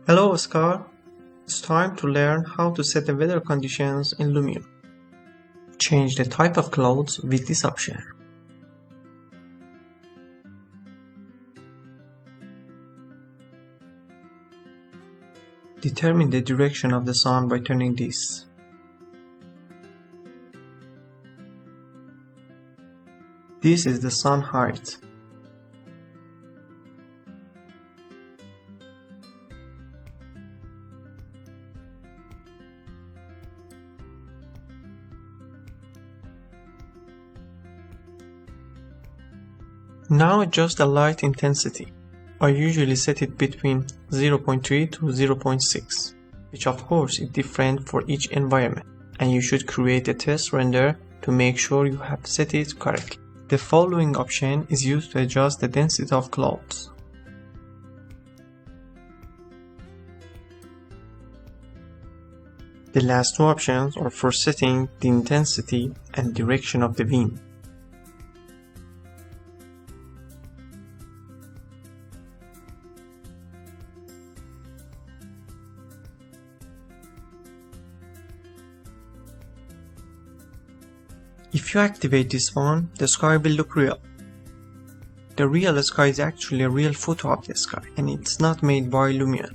Hello Oscar, it's time to learn how to set the weather conditions in Lumion. Change the type of clouds with this option. Determine the direction of the sun by turning this. This is the sun height. Now adjust the light intensity. I usually set it between 0.3 to 0.6, which of course is different for each environment, and you should create a test render to make sure you have set it correctly. The following option is used to adjust the density of clouds. The last two options are for setting the intensity and direction of the wind. If you activate this one, the sky will look real. The real sky is actually a real photo of the sky, and it's not made by Lumion.